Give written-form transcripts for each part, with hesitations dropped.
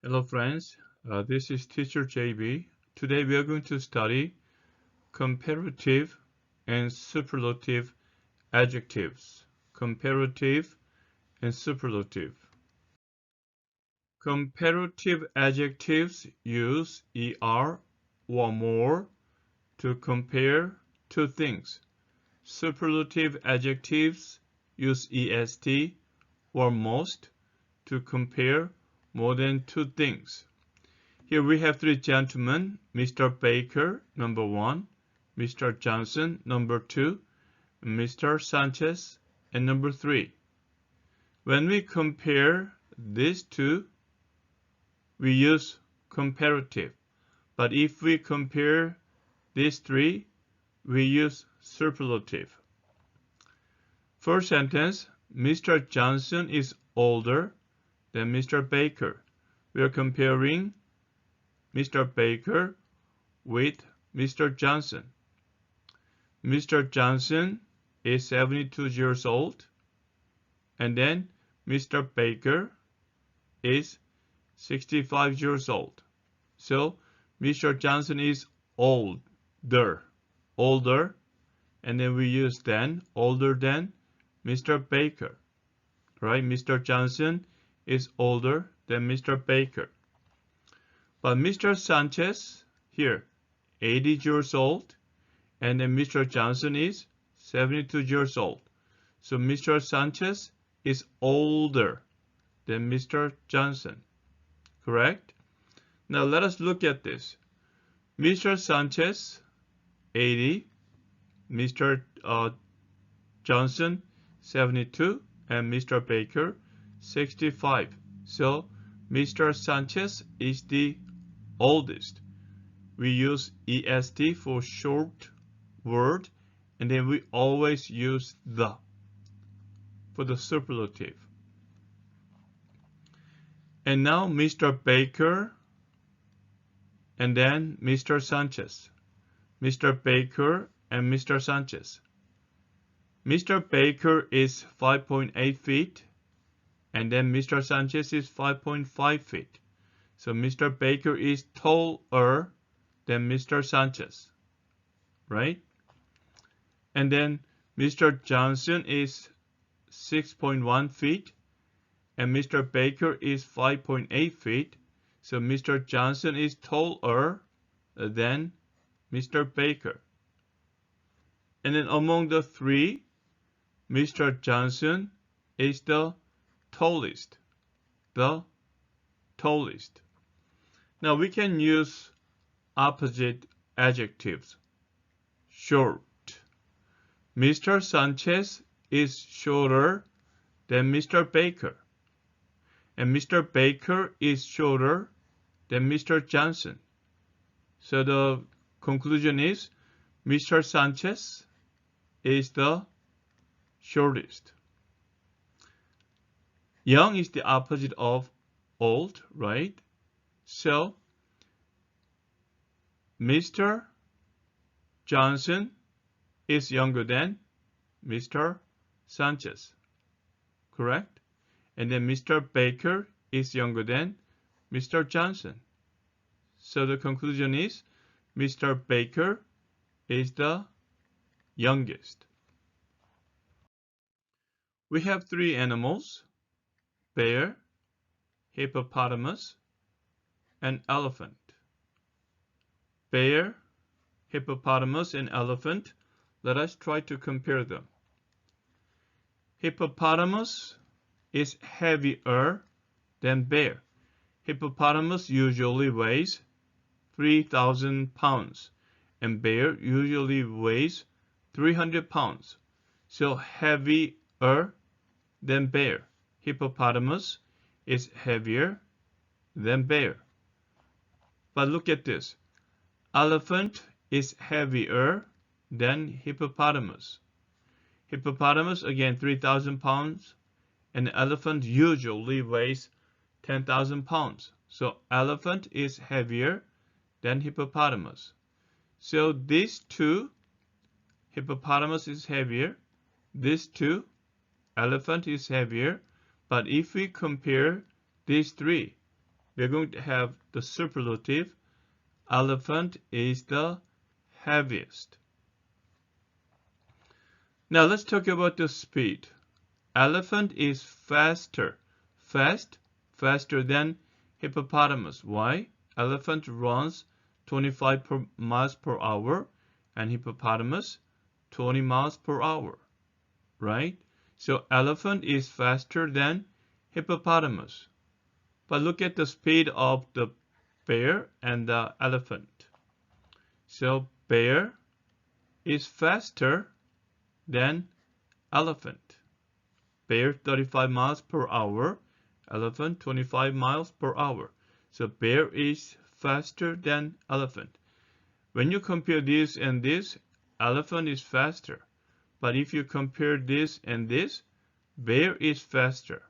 Hello friends, this is teacher JB. Today we are going to study comparative and superlative adjectives. Comparative and superlative. Comparative adjectives use er or more to compare two things. Superlative adjectives use est or most to compare more than two things. Here we have three gentlemen, Mr. Baker, number one, Mr. Johnson, number two, Mr. Sanchez, and number three. When we compare these two, we use comparative. But if we compare these three, we use superlative. First sentence, Mr. Johnson is older than Mr. Baker. We are comparing Mr. Baker with Mr. Johnson. Mr. Johnson is 72 years old, and then Mr. Baker is 65 years old. So Mr. Johnson is older, and then we use then older than Mr. Baker, right? Mr. Johnson is older than Mr. Baker. But Mr. Sanchez here, 80 years old, and then Mr. Johnson is 72 years old. So Mr. Sanchez is older than Mr. Johnson, correct? Now let us look at this. Mr. Sanchez, 80, Mr. Johnson, 72, and Mr. Baker, 65. So Mr. Sanchez is the oldest. We use est for short word, and then we always use the for the superlative. And now Mr. Baker and then Mr. Sanchez. Mr. Baker and Mr. Sanchez. Mr. Baker is 5.8 feet, and then Mr. Sanchez is 5.5 feet. So Mr. Baker is taller than Mr. Sanchez, right? And then Mr. Johnson is 6.1 feet, and Mr. Baker is 5.8 feet. So Mr. Johnson is taller than Mr. Baker. And then among the three, Mr. Johnson is the tallest. The tallest. Now we can use opposite adjectives. Short. Mr. Sanchez is shorter than Mr. Baker. And Mr. Baker is shorter than Mr. Johnson. So the conclusion is Mr. Sanchez is the shortest. Young is the opposite of old, right? So Mr. Johnson is younger than Mr. Sanchez, correct? And then Mr. Baker is younger than Mr. Johnson. So the conclusion is Mr. Baker is the youngest. We have three animals: bear, hippopotamus, and elephant. Bear, hippopotamus, and elephant. Let us try to compare them. Hippopotamus is heavier than bear. Hippopotamus usually weighs 3,000 pounds, and bear usually weighs 300 pounds. So heavier than bear. Hippopotamus is heavier than bear. But look at this. Elephant is heavier than hippopotamus. Hippopotamus, again, 3,000 pounds, and elephant usually weighs 10,000 pounds. So elephant is heavier than hippopotamus. So these two, hippopotamus is heavier. These two, elephant is heavier. But if we compare these three, we're going to have the superlative. Elephant is the heaviest. Now let's talk about the speed. Elephant is faster. Faster than hippopotamus. Why? Elephant runs 25 miles per hour and hippopotamus 20 miles per hour. Right? So elephant is faster than hippopotamus. But look at the speed of the bear and the elephant. So bear is faster than elephant. Bear 35 miles per hour, elephant 25 miles per hour. So bear is faster than elephant. When you compare this and this, elephant is faster. But if you compare this and this, bear is faster.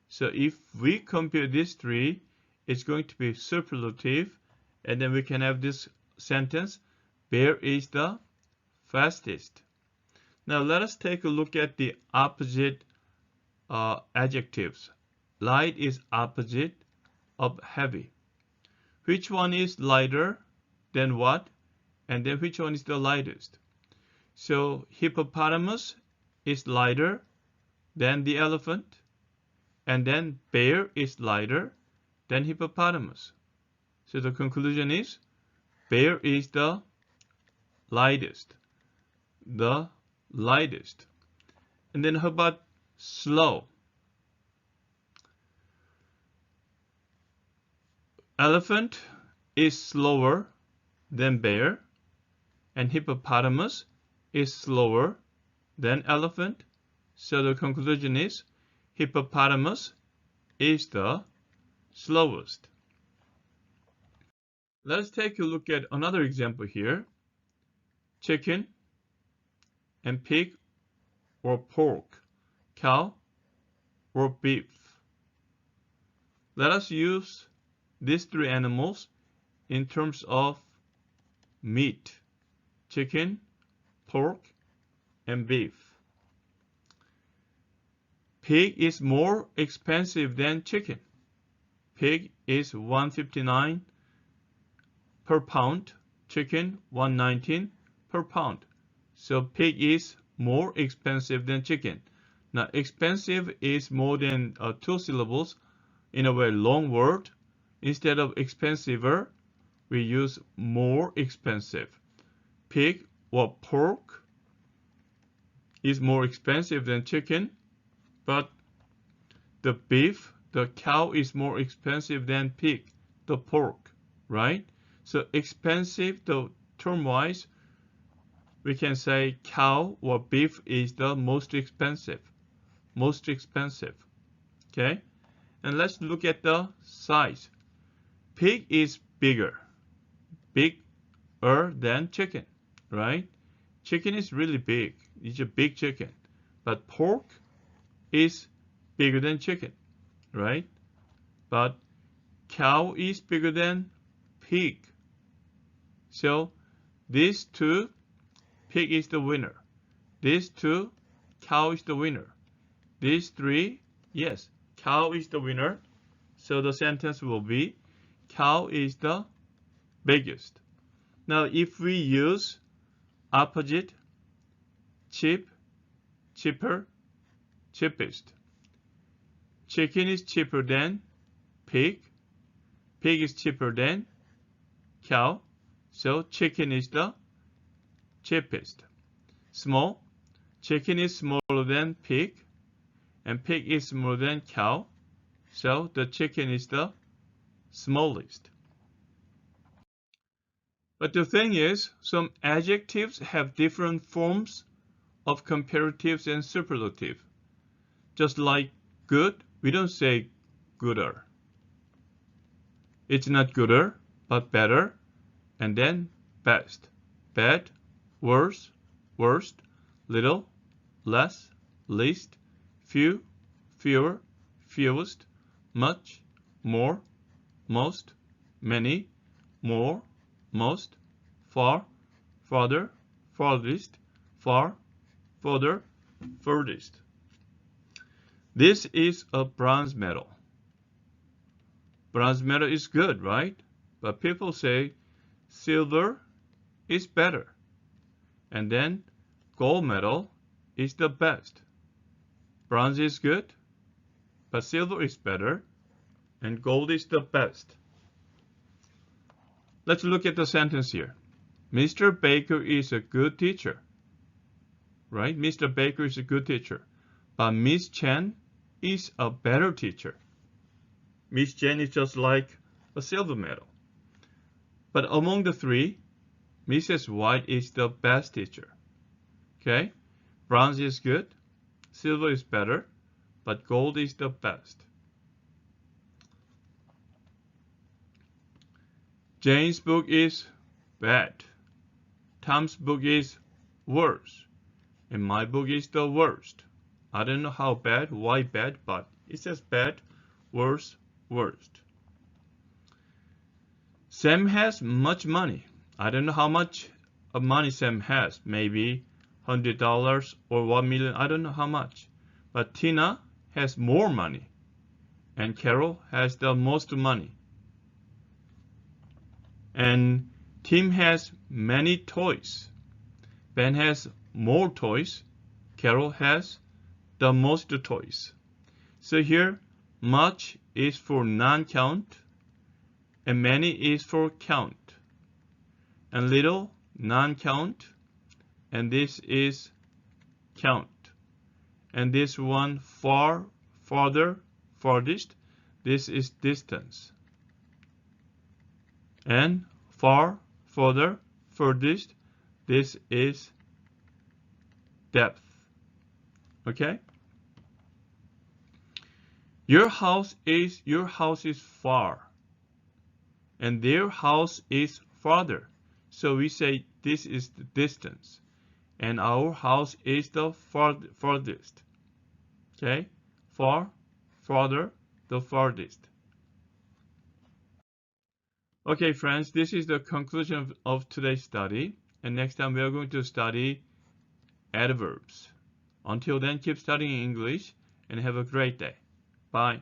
So if we compare these three, it's going to be superlative. And then we can have this sentence, bear is the fastest. Now let us take a look at the opposite adjectives. Light is opposite of heavy. Which one is lighter than what? And then which one is the lightest? So hippopotamus is lighter than the elephant. And then bear is lighter than hippopotamus. So the conclusion is bear is the lightest. The lightest. And then how about slow? Elephant is slower than bear, and hippopotamus is slower than elephant. So the conclusion is hippopotamus is the slowest. Let's take a look at another example here. Chicken and pig or pork, cow or beef. Let us use these three animals in terms of meat: chicken, pork, and beef. Pig is more expensive than chicken. Pig is $1.59 per pound, chicken $1.19 per pound. So pig is more expensive than chicken. Now expensive is more than 2 syllables, in a very long word. Instead of expensiver, we use more expensive. Pig or pork is more expensive than chicken, but the beef, the cow is more expensive than pig, the pork, right? So expensive, the term-wise, we can say cow or beef is the most expensive. Most expensive. Okay? And let's look at the size. Pig is bigger. Bigger than chicken, right? Chicken is really big. It's a big chicken. But pork is bigger than chicken, right? But cow is bigger than pig. So these two, pig is the winner. These two, cow is the winner. These three, yes, cow is the winner. So the sentence will be, cow is the biggest. Now if we use opposite, cheap, cheaper, cheapest. Chicken is cheaper than pig. Pig is cheaper than cow. So chicken is the cheapest. Small. Chicken is smaller than pig. And pig is smaller than cow. So the chicken is the smallest. But the thing is, some adjectives have different forms of comparatives and superlative. Just like good, we don't say gooder. It's not gooder, but better. And then best. Bad, worse, worst, little, less, least, few, fewer, fewest, much, more, most, many, more, most, far, farther, farthest, far, further, furthest. This is a bronze medal. Bronze medal is good, right? But people say silver is better. And then gold medal is the best. Bronze is good, but silver is better, and gold is the best. Let's look at the sentence here. Mr. Baker is a good teacher, right? Mr. Baker is a good teacher, but Miss Chen is a better teacher. Miss Chen is just like a silver medal. But among the three, Mrs. White is the best teacher. Okay? Bronze is good, silver is better, but gold is the best. Jane's book is bad. Tom's book is worse. And my book is the worst. I don't know how bad, why bad, but it says bad, worse, worst. Sam has much money. I don't know how much money Sam has. Maybe $100 or $1 million. I don't know how much. But Tina has more money. And Carol has the most money. And Tim has many toys. Ben has more toys. Carol has the most toys. So here, much is for non-count, and many is for count. And little, non-count, and this is count. And this one, far, farther, farthest, this is distance. And far, further, furthest, this is depth. Okay? Your house is far, and their house is farther. So we say this is the distance, and our house is the farthest. Okay? Far, farther, the farthest. Okay, friends, this is the conclusion of today's study. And next time we are going to study adverbs. Until then, keep studying English and have a great day. Bye.